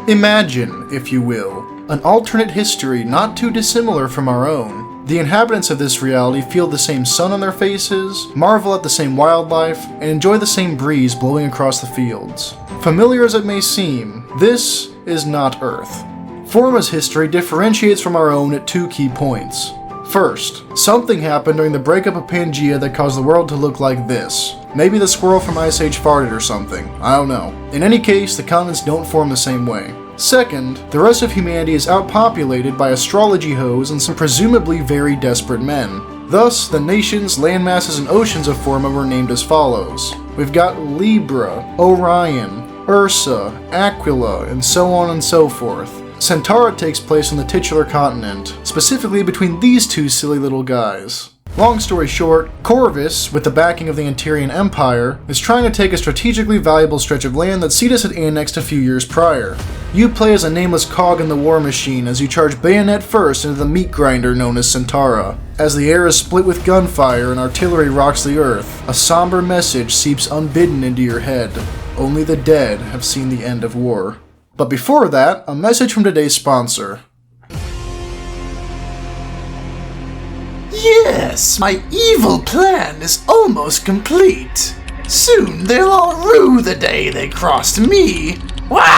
Imagine, if you will, an alternate history not too dissimilar from our own. The inhabitants of this reality feel the same sun on their faces, marvel at the same wildlife, and enjoy the same breeze blowing across the fields. Familiar as it may seem, this is not Earth. Forma's history differentiates from our own at two key points. First, something happened during the breakup of Pangea that caused the world to look like this. Maybe the squirrel from Ice Age farted or something, I don't know. In any case, the continents don't form the same way. Second, the rest of humanity is outpopulated by astrology hoes and some presumably very desperate men. Thus, the nations, landmasses, and oceans of Forma were named as follows. We've got Libra, Orion, Ursa, Aquila, and so on and so forth. Centaura takes place on the titular continent, specifically between these two silly little guys. Long story short, Corvus, with the backing of the Antarian Empire, is trying to take a strategically valuable stretch of land that Cetus had annexed a few years prior. You play as a nameless cog in the war machine as you charge bayonet first into the meat grinder known as Centaura. As the air is split with gunfire and artillery rocks the earth, a somber message seeps unbidden into your head. Only the dead have seen the end of war. But before that, a message from today's sponsor. Yes, my evil plan is almost complete. Soon they'll all rue the day they crossed me. What?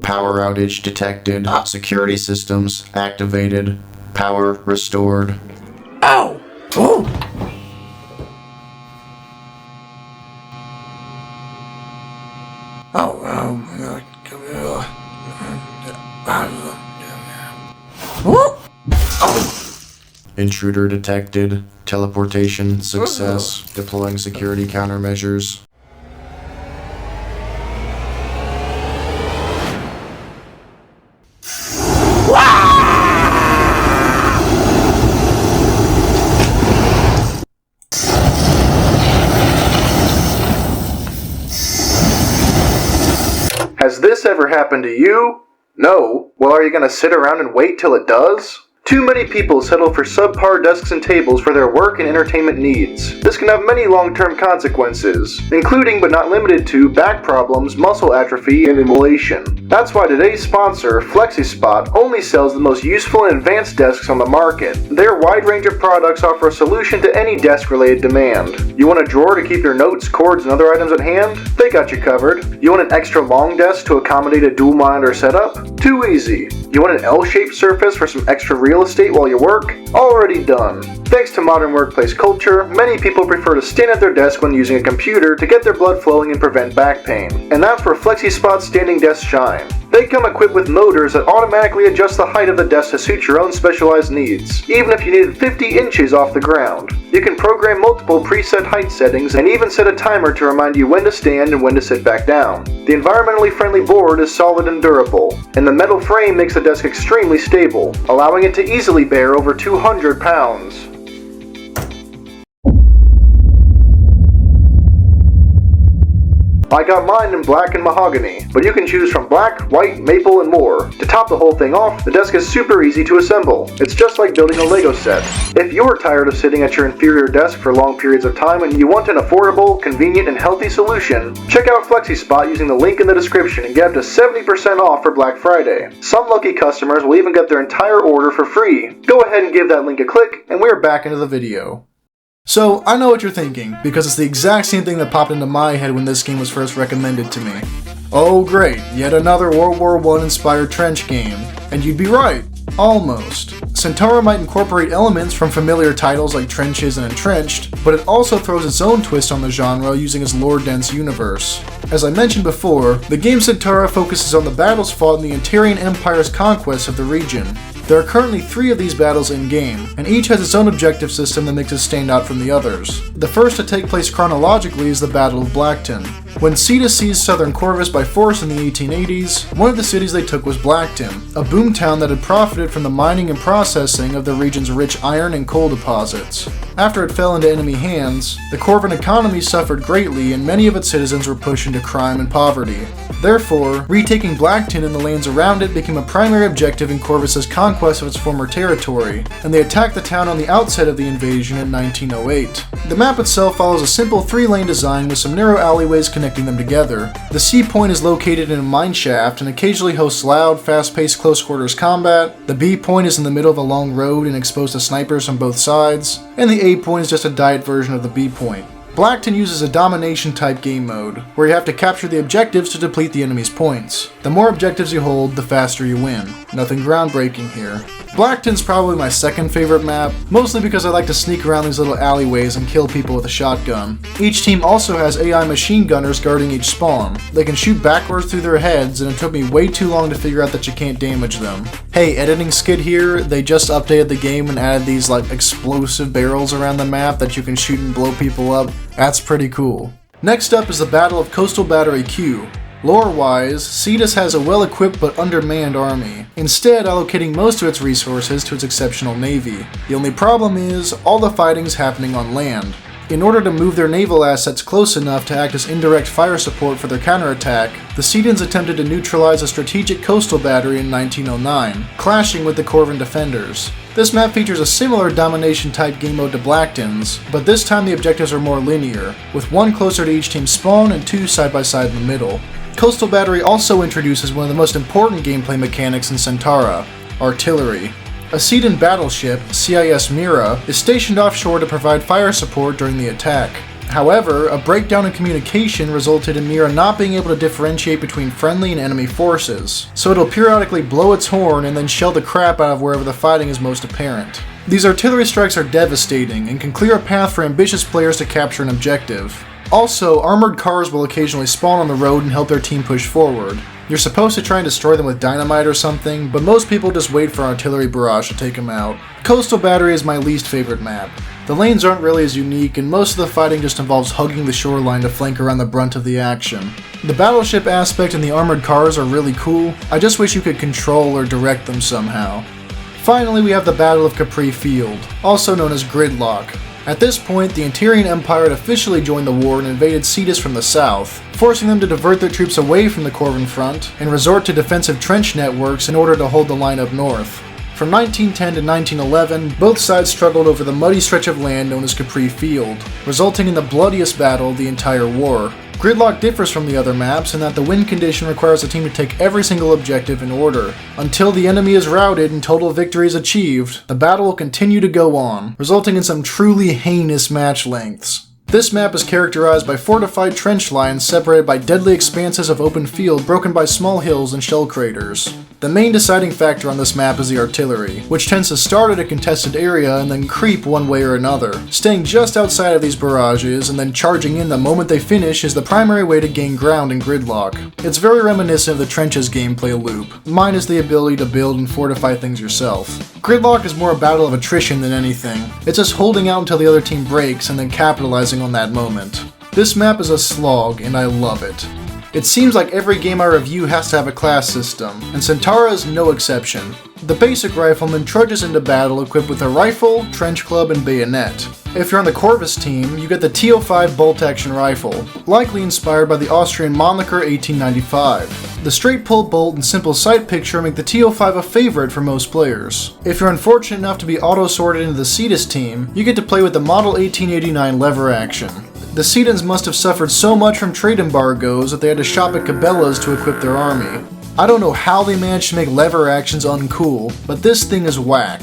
Power outage detected. Security systems activated. Power restored. Ow! Oh! Intruder detected. Teleportation success. Deploying security countermeasures. Has this ever happened to you? No? Well, are you gonna sit around and wait till it does? Too many people settle for subpar desks and tables for their work and entertainment needs. This can have many long-term consequences, including but not limited to back problems, muscle atrophy, and immolation. That's why today's sponsor, FlexiSpot, only sells the most useful and advanced desks on the market. Their wide range of products offer a solution to any desk-related demand. You want a drawer to keep your notes, cords, and other items at hand? They got you covered. You want an extra long desk to accommodate a dual monitor setup? Too easy. You want an L-shaped surface for some extra real estate while you work? Already done. Thanks to modern workplace culture, many people prefer to stand at their desk when using a computer to get their blood flowing and prevent back pain. And that's where FlexiSpot's standing desks shine. They come equipped with motors that automatically adjust the height of the desk to suit your own specialized needs, even if you needed 50 inches off the ground. You can program multiple preset height settings and even set a timer to remind you when to stand and when to sit back down. The environmentally friendly board is solid and durable, and the metal frame makes the desk extremely stable, allowing it to easily bear over 200 pounds. I got mine in black and mahogany, but you can choose from black, white, maple, and more. To top the whole thing off, the desk is super easy to assemble. It's just like building a Lego set. If you're tired of sitting at your inferior desk for long periods of time and you want an affordable, convenient, and healthy solution, check out FlexiSpot using the link in the description and get up to 70% off for Black Friday. Some lucky customers will even get their entire order for free. Go ahead and give that link a click, and we're back into the video. So, I know what you're thinking, because it's the exact same thing that popped into my head when this game was first recommended to me. Oh great, yet another World War I inspired trench game. And you'd be right. Almost. Centaura might incorporate elements from familiar titles like Trenches and Entrenched, but it also throws its own twist on the genre using its lore-dense universe. As I mentioned before, the game Centaura focuses on the battles fought in the Antarian Empire's conquest of the region. There are currently 3 of these battles in-game, and each has its own objective system that makes it stand out from the others. The first to take place chronologically is the Battle of Blackton. When Cetus seized southern Corvus by force in the 1880s, one of the cities they took was Blackton, a boomtown that had profited from the mining and processing of the region's rich iron and coal deposits. After it fell into enemy hands, the Corvan economy suffered greatly and many of its citizens were pushed into crime and poverty. Therefore, retaking Blackton and the lands around it became a primary objective in Corvus's conquest of its former territory, and they attacked the town on the outset of the invasion in 1908. The map itself follows a simple 3-lane design with some narrow alleyways connecting them together. The C point is located in a mine shaft and occasionally hosts loud, fast-paced close quarters combat. The B point is in the middle of a long road and exposed to snipers on both sides. And the A point is just a diet version of the B point. Blackton uses a domination type game mode, where you have to capture the objectives to deplete the enemy's points. The more objectives you hold, the faster you win. Nothing groundbreaking here. Blackton's probably my second favorite map, mostly because I like to sneak around these little alleyways and kill people with a shotgun. Each team also has AI machine gunners guarding each spawn. They can shoot backwards through their heads, and it took me way too long to figure out that you can't damage them. Hey, editing Skit here, they just updated the game and added these like explosive barrels around the map that you can shoot and blow people up. That's pretty cool. Next up is the Battle of Coastal Battery Q. Lore-wise, Cetus has a well-equipped but undermanned army, instead allocating most of its resources to its exceptional navy. The only problem is, all the fighting's happening on land. In order to move their naval assets close enough to act as indirect fire support for their counterattack, the Cetans attempted to neutralize a strategic coastal battery in 1909, clashing with the Corvan defenders. This map features a similar domination-type game mode to Blackton's, but this time the objectives are more linear, with one closer to each team's spawn and two side by side in the middle. Coastal Battery also introduces one of the most important gameplay mechanics in Centaura, artillery. A Cetan battleship, CIS Mira, is stationed offshore to provide fire support during the attack. However, a breakdown in communication resulted in Mira not being able to differentiate between friendly and enemy forces, so it'll periodically blow its horn and then shell the crap out of wherever the fighting is most apparent. These artillery strikes are devastating and can clear a path for ambitious players to capture an objective. Also, armored cars will occasionally spawn on the road and help their team push forward. You're supposed to try and destroy them with dynamite or something, but most people just wait for an artillery barrage to take them out. Coastal Battery is my least favorite map. The lanes aren't really as unique, and most of the fighting just involves hugging the shoreline to flank around the brunt of the action. The battleship aspect and the armored cars are really cool, I just wish you could control or direct them somehow. Finally, we have the Battle of Capri Field, also known as Gridlock. At this point, the Antirian Empire had officially joined the war and invaded Cetus from the south, forcing them to divert their troops away from the Corvan front and resort to defensive trench networks in order to hold the line up north. From 1910 to 1911, both sides struggled over the muddy stretch of land known as Capri Field, resulting in the bloodiest battle of the entire war. Gridlock differs from the other maps in that the win condition requires the team to take every single objective in order. Until the enemy is routed and total victory is achieved, the battle will continue to go on, resulting in some truly heinous match lengths. This map is characterized by fortified trench lines separated by deadly expanses of open field broken by small hills and shell craters. The main deciding factor on this map is the artillery, which tends to start at a contested area and then creep one way or another. Staying just outside of these barrages and then charging in the moment they finish is the primary way to gain ground in Gridlock. It's very reminiscent of the Trenches gameplay loop, minus the ability to build and fortify things yourself. Gridlock is more a battle of attrition than anything. It's just holding out until the other team breaks and then capitalizing on that moment. This map is a slog, and I love it. It seems like every game I review has to have a class system, and Centaura is no exception. The basic rifleman trudges into battle equipped with a rifle, trench club, and bayonet. If you're on the Corvus team, you get the TO5 bolt-action rifle, likely inspired by the Austrian Mannlicher 1895. The straight pull bolt and simple sight picture make the TO5 a favorite for most players. If you're unfortunate enough to be auto-sorted into the Cetus team, you get to play with the Model 1889 lever action. The Cetans must have suffered so much from trade embargoes that they had to shop at Cabela's to equip their army. I don't know how they managed to make lever actions uncool, but this thing is whack.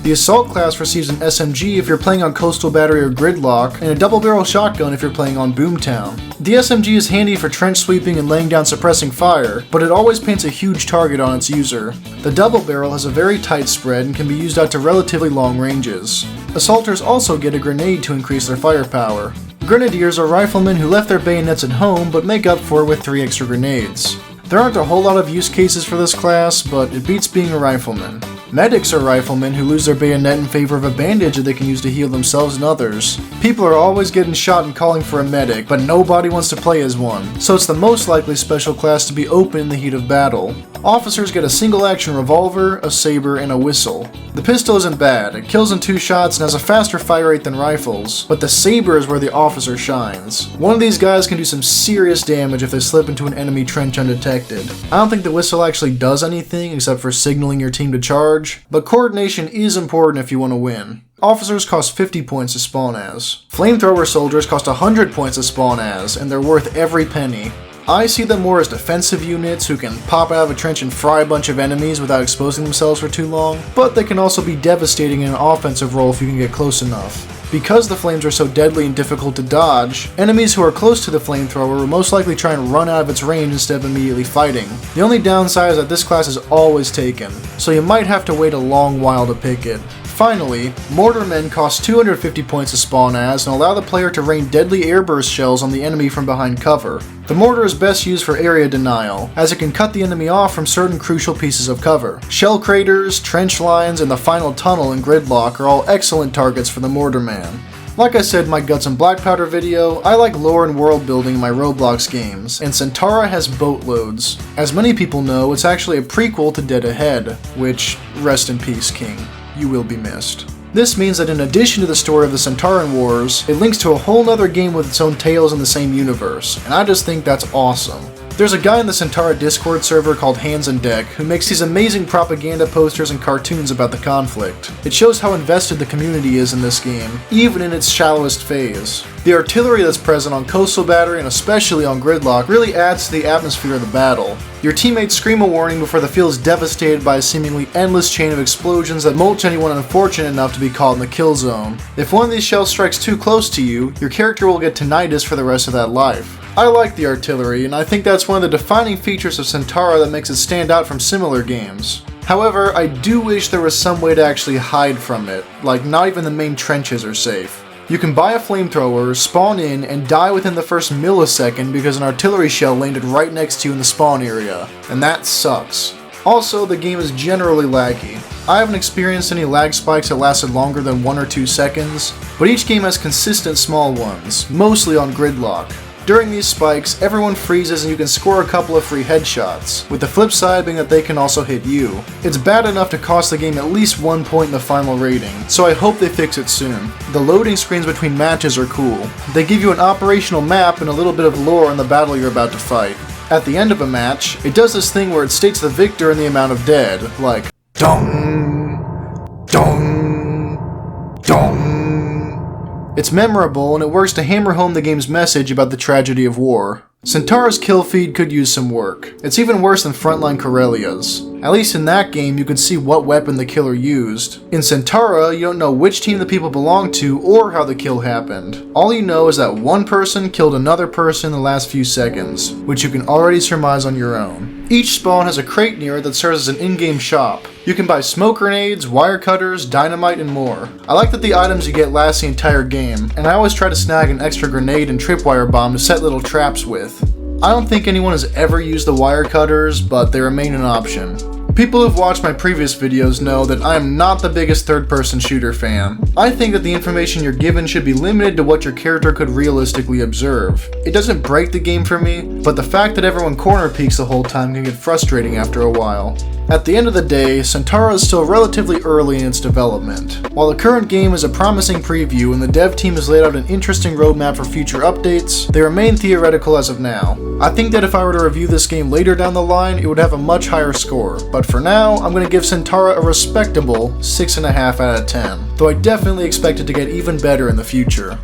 The Assault class receives an SMG if you're playing on Coastal Battery or Gridlock, and a double-barrel shotgun if you're playing on Boomtown. The SMG is handy for trench sweeping and laying down suppressing fire, but it always paints a huge target on its user. The double barrel has a very tight spread and can be used out to relatively long ranges. Assaulters also get a grenade to increase their firepower. Grenadiers are riflemen who left their bayonets at home but make up for it with 3 extra grenades. There aren't a whole lot of use cases for this class, but it beats being a rifleman. Medics are riflemen who lose their bayonet in favor of a bandage that they can use to heal themselves and others. People are always getting shot and calling for a medic, but nobody wants to play as one, so it's the most likely special class to be open in the heat of battle. Officers get a single-action revolver, a saber, and a whistle. The pistol isn't bad, it kills in 2 shots and has a faster fire rate than rifles, but the saber is where the officer shines. One of these guys can do some serious damage if they slip into an enemy trench undetected. I don't think the whistle actually does anything except for signaling your team to charge, but coordination is important if you want to win. Officers cost 50 points to spawn as. Flamethrower soldiers cost 100 points to spawn as, and they're worth every penny. I see them more as defensive units who can pop out of a trench and fry a bunch of enemies without exposing themselves for too long, but they can also be devastating in an offensive role if you can get close enough. Because the flames are so deadly and difficult to dodge, enemies who are close to the flamethrower will most likely try and run out of its range instead of immediately fighting. The only downside is that this class is always taken, so you might have to wait a long while to pick it. Finally, Mortarmen cost 250 points to spawn as and allow the player to rain deadly airburst shells on the enemy from behind cover. The mortar is best used for area denial, as it can cut the enemy off from certain crucial pieces of cover. Shell craters, trench lines, and the final tunnel in Gridlock are all excellent targets for the Mortarman. Like I said in my Guts and Black Powder video, I like lore and world building in my Roblox games, and Centaura has boatloads. As many people know, it's actually a prequel to Dead Ahead, which, rest in peace, King. You will be missed. This means that in addition to the story of the Centauran Wars, it links to a whole nother game with its own tales in the same universe, and I just think that's awesome. There's a guy in the Centaura Discord server called Hands and Deck who makes these amazing propaganda posters and cartoons about the conflict. It shows how invested the community is in this game, even in its shallowest phase. The artillery that's present on Coastal Battery and especially on Gridlock really adds to the atmosphere of the battle. Your teammates scream a warning before the field is devastated by a seemingly endless chain of explosions that mulch anyone unfortunate enough to be caught in the kill zone. If one of these shells strikes too close to you, your character will get tinnitus for the rest of that life. I like the artillery, and I think that's one of the defining features of Centaura that makes it stand out from similar games. However, I do wish there was some way to actually hide from it, like not even the main trenches are safe. You can buy a flamethrower, spawn in, and die within the first millisecond because an artillery shell landed right next to you in the spawn area, and that sucks. Also, the game is generally laggy. I haven't experienced any lag spikes that lasted longer than 1 or 2 seconds, but each game has consistent small ones, mostly on Gridlock. During these spikes, everyone freezes and you can score a couple of free headshots, with the flip side being that they can also hit you. It's bad enough to cost the game at least 1 point in the final rating, so I hope they fix it soon. The loading screens between matches are cool. They give you an operational map and a little bit of lore on the battle you're about to fight. At the end of a match, it does this thing where it states the victor and the amount of dead, like dong, dong, dong. It's memorable, and it works to hammer home the game's message about the tragedy of war. Centaura's kill feed could use some work. It's even worse than Frontline Corellia's. At least in that game, you could see what weapon the killer used. In Centaura, you don't know which team the people belong to or how the kill happened. All you know is that one person killed another person in the last few seconds, which you can already surmise on your own. Each spawn has a crate near it that serves as an in-game shop. You can buy smoke grenades, wire cutters, dynamite, and more. I like that the items you get last the entire game, and I always try to snag an extra grenade and tripwire bomb to set little traps with. I don't think anyone has ever used the wire cutters, but they remain an option. People who've watched my previous videos know that I am not the biggest third-person shooter fan. I think that the information you're given should be limited to what your character could realistically observe. It doesn't break the game for me, but the fact that everyone corner peeks the whole time can get frustrating after a while. At the end of the day, Centaura is still relatively early in its development. While the current game is a promising preview and the dev team has laid out an interesting roadmap for future updates, they remain theoretical as of now. I think that if I were to review this game later down the line, it would have a much higher score, but for now, I'm going to give Centaura a respectable 6.5 out of 10, though I definitely expect it to get even better in the future.